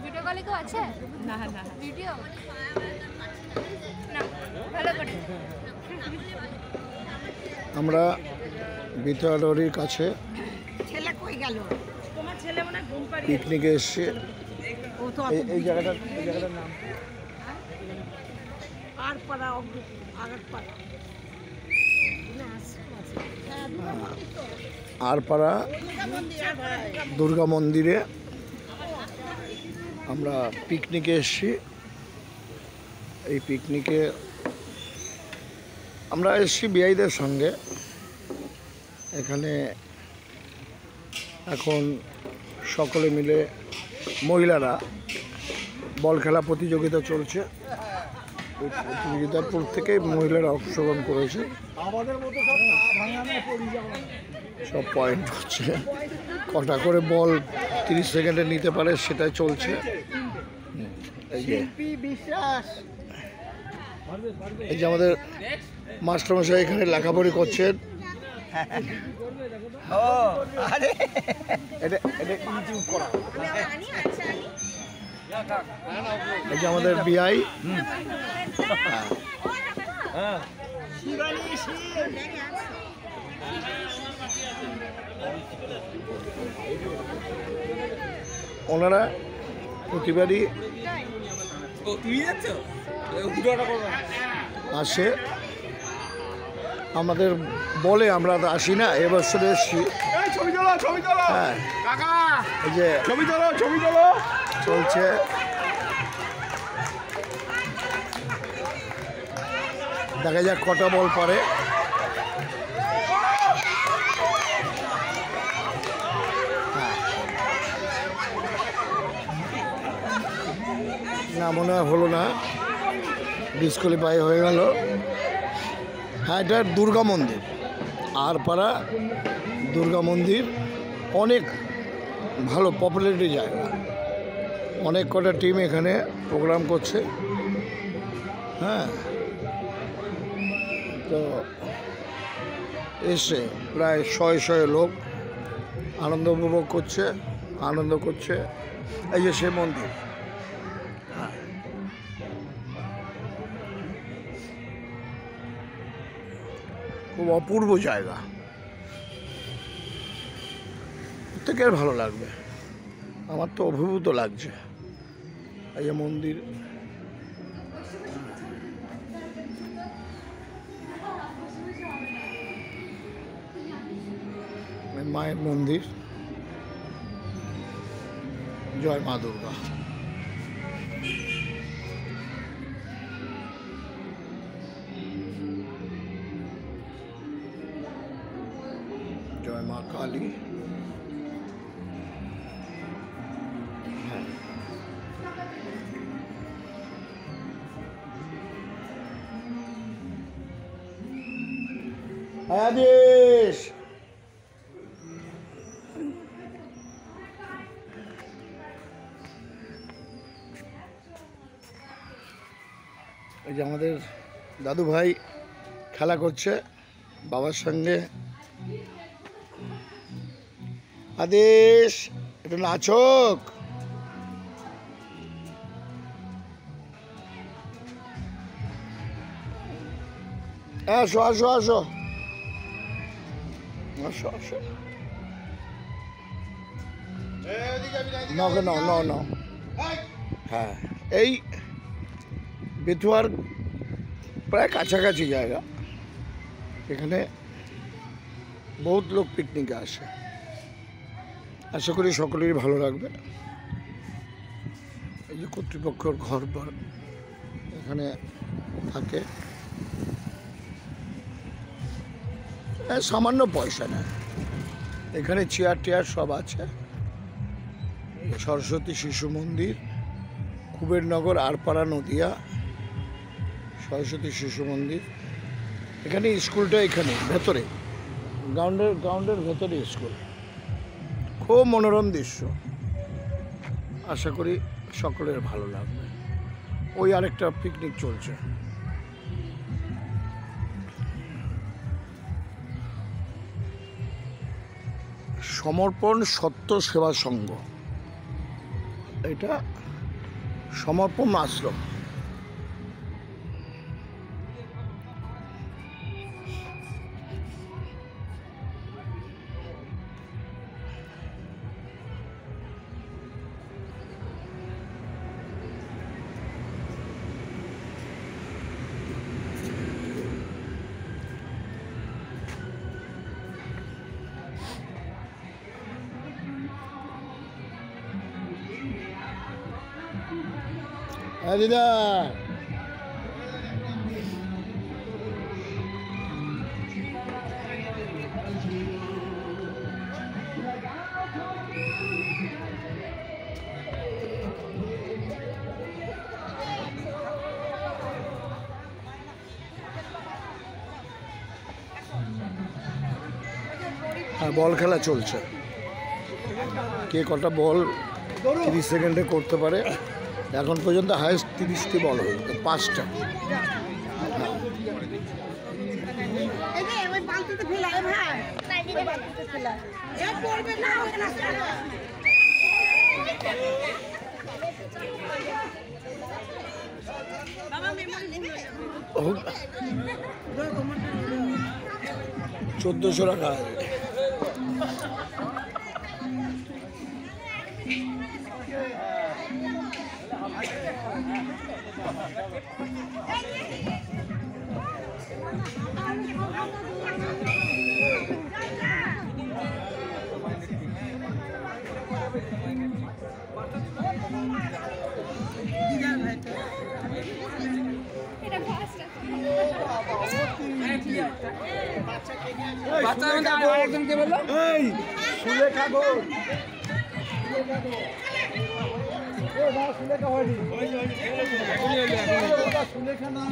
Video কলে কেউ আছে? না না ভিডিও না ভালো করে। আমরা বিতাড়ির কাছে পিকনিকে এসছি। এই জায়গাটার নাম আরপাড়া দুর্গা মন্দিরে আমরা পিকনিকে এসছি। এই পিকনিকে আমরা এসছি বিআইদের সঙ্গে। এখানে এখন সকলে মিলে মহিলারা বল খেলা প্রতিযোগিতা চলছে। এই প্রতিযোগিতার প্রত্যেকেই মহিলারা অংশগ্রহণ করেছে। সব পয়েন্ট হচ্ছে, কটা করে বল 30 সেকেন্ডে নিতে পারে সেটাই চলছে। এই যে আমাদের মাস্টারমশাই এখানে লেখাপড়ি করছেন। এই যে আমাদের বিআই, ওনারা প্রতিবারই আসে আমাদের বলে, আমরা তো আসি না, এবছর এসছি। হ্যাঁ, এই যে চলছে। দেখা যাক কটা বল পারে। না, মনে হয় হলো না, ডিসকোয়ালিফাই হয়ে গেল। হ্যাঁ, এটা দুর্গা মন্দির, আরপাড়া দুর্গা মন্দির অনেক ভালো পপুলারিটি জায়গা। অনেক কটা টিম এখানে প্রোগ্রাম করছে। হ্যাঁ, তো এসে প্রায় 100 লোক আনন্দ উপভোগ করছে, আনন্দ করছে। এই যে সে মন্দির, খুব অপূর্ব জায়গা, প্রত্যেকের ভালো লাগবে। আমার তো অভিভূত লাগছে। এই যে মন্দির, মায়ের মন্দির। জয় মা দুর্গা। জয় মা কালী। আদেশ এই যে আমাদের দাদু ভাই খেলা করছে বাবার সঙ্গে। আদেশ, এটা নাচক। আসো আসো আসো আসো আসো। ন হ্যাঁ, এই বেতুয়ার প্রায় কাছাকাছি জায়গা। এখানে বহুত লোক পিকনিকে আসে। আশা করি সকলেরই ভালো লাগবে। এই যে কর্তৃপক্ষের ঘর এখানে থাকে, সামান্য পয়সা নেয়। এখানে চেয়ার টেয়ার সব আছে। সরস্বতী শিশু মন্দির, কুবেরনগর, আরপাড়া, নদিয়া। সরস্বতী শিশু মন্দির, এখানে স্কুলটা এখানে ভেতরে গ্রাউন্ডের ভেতরে স্কুল, খুব মনোরম দৃশ্য। আশা করি সকলের ভালো লাগবে। ওই আরেকটা পিকনিক চলছে। সমর্পণ সত্য সেবা সংঘ, এটা সমর্পণ আশ্রম। হ্যাঁ দিদা, হ্যাঁ বল খেলা চলছে। কে কটা বল 30 সেকেন্ডে করতে পারে। এখন পর্যন্ত হাইস্ট 30টি বল হয়েছে, 5টা। $1400 টাকা। সুলেখা গো, সুলেখা নাম